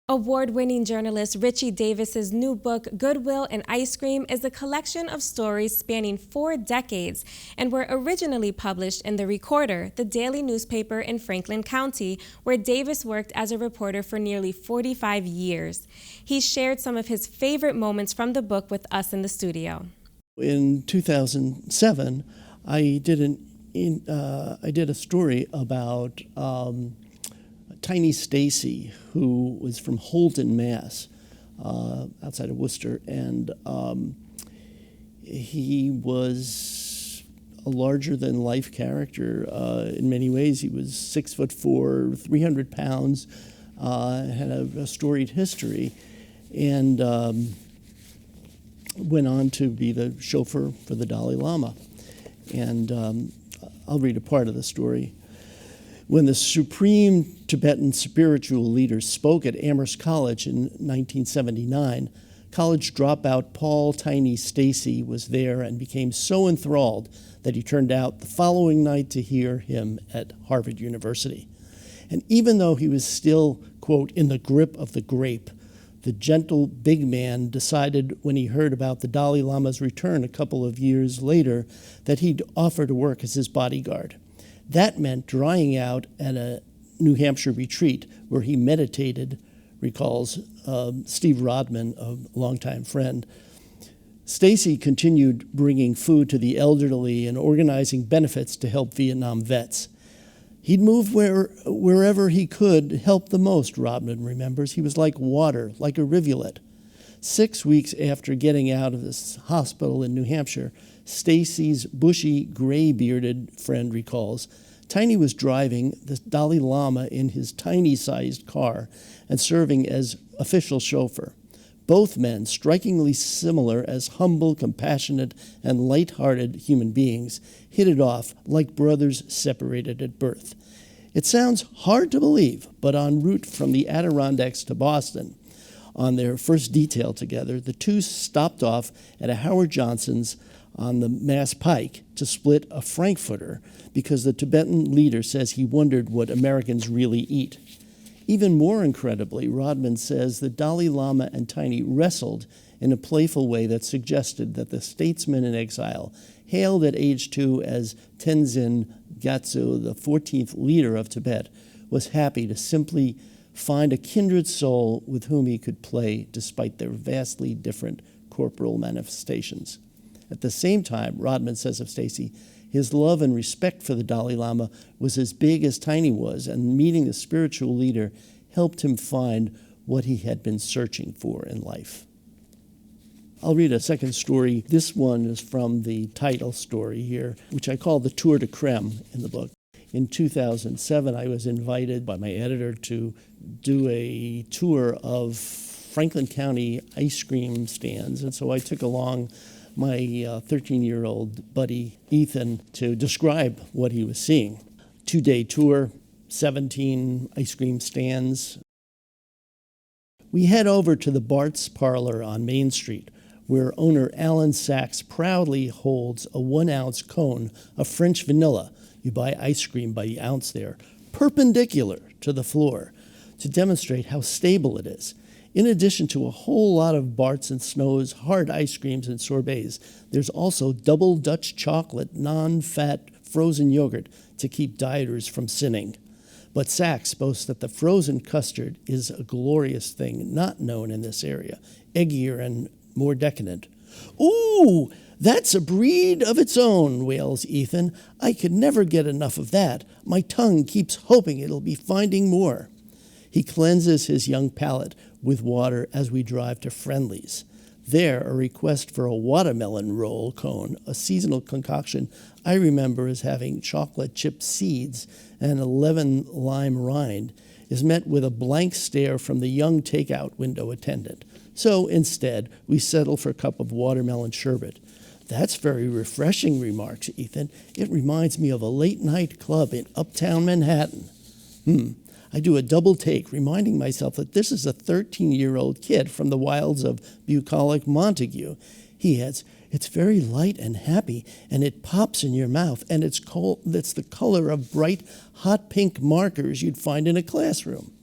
Award-winning journalist Richie Davis's new book, Goodwill and Ice Cream, is a collection of stories spanning 4 decades and were originally published in The Recorder, the daily newspaper in Franklin County, where Davis worked as a reporter for nearly 45 years. He shared some of his favorite moments from the book with us in the studio. In 2007, I did a story about Tiny Stacy, who was from Holden, Mass, outside of Worcester, and he was a larger-than-life character in many ways. He was 6'4", 300 pounds, had a storied history, and went on to be the chauffeur for the Dalai Lama. And I'll read a part of the story. When the supreme Tibetan spiritual leader spoke at Amherst College in 1979, college dropout Paul Tiny Stacy was there and became so enthralled that he turned out the following night to hear him at Harvard University. And even though he was still, quote, in the grip of the grape, the gentle big man decided when he heard about the Dalai Lama's return a couple of years later that he'd offer to work as his bodyguard. That meant drying out at a New Hampshire retreat where he meditated, recalls Steve Rodman, a longtime friend. Stacy continued bringing food to the elderly and organizing benefits to help Vietnam vets. He'd move wherever he could help the most, Rodman remembers. He was like water, like a rivulet. 6 weeks after getting out of this hospital in New Hampshire, Stacy's bushy, gray-bearded friend recalls, Tiny was driving the Dalai Lama in his tiny-sized car and serving as official chauffeur. Both men, strikingly similar as humble, compassionate, and light-hearted human beings, hit it off like brothers separated at birth. It sounds hard to believe, but en route from the Adirondacks to Boston, on their first detail together, the two stopped off at a Howard Johnson's on the Mass Pike to split a Frankfurter because the Tibetan leader says he wondered what Americans really eat. Even more incredibly, Rodman says the Dalai Lama and Tiny wrestled in a playful way that suggested that the statesman in exile, hailed at age 2 as Tenzin Gyatso, the 14th leader of Tibet, was happy to simply find a kindred soul with whom he could play despite their vastly different corporal manifestations. At the same time, Rodman says of Stacy, his love and respect for the Dalai Lama was as big as Tiny was, and meeting the spiritual leader helped him find what he had been searching for in life. I'll read a second story. This one is from the title story here, which I call the Tour de Crème in the book. In 2007, I was invited by my editor to do a tour of Franklin County ice cream stands, and so I took along my 13-year-old buddy, Ethan, to describe what he was seeing. 2-day tour, 17 ice cream stands. We head over to the Bart's Parlor on Main Street, where owner Alan Sachs proudly holds a 1-ounce cone of French vanilla. You buy ice cream by the ounce there, perpendicular to the floor, to demonstrate how stable it is. In addition to a whole lot of Bart's and Snow's hard ice creams and sorbets, there's also double Dutch chocolate, non-fat frozen yogurt to keep dieters from sinning. But Sachs boasts that the frozen custard is a glorious thing not known in this area, eggier and more decadent. "Ooh, that's a breed of its own," wails Ethan. "I could never get enough of that. My tongue keeps hoping it'll be finding more." He cleanses his young palate with water as we drive to Friendly's. There, a request for a watermelon roll cone, a seasonal concoction I remember as having chocolate chip seeds and a lemon lime rind, is met with a blank stare from the young takeout window attendant. So instead, we settle for a cup of watermelon sherbet. "That's very refreshing," remarks Ethan. "It reminds me of a late-night club in uptown Manhattan." I do a double take, reminding myself that this is a 13-year-old kid from the wilds of bucolic Montague. He adds, "It's very light and happy, and it pops in your mouth, and it's the color of bright, hot pink markers you'd find in a classroom."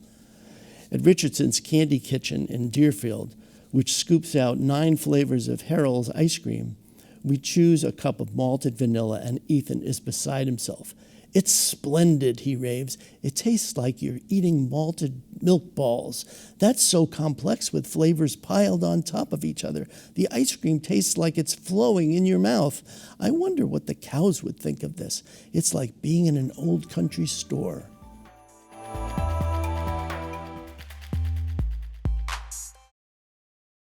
At Richardson's Candy Kitchen in Deerfield, which scoops out 9 flavors of Harold's ice cream, we choose a cup of malted vanilla, and Ethan is beside himself. "It's splendid," he raves. "It tastes like you're eating malted milk balls. That's so complex with flavors piled on top of each other. The ice cream tastes like it's flowing in your mouth. I wonder what the cows would think of this. It's like being in an old country store."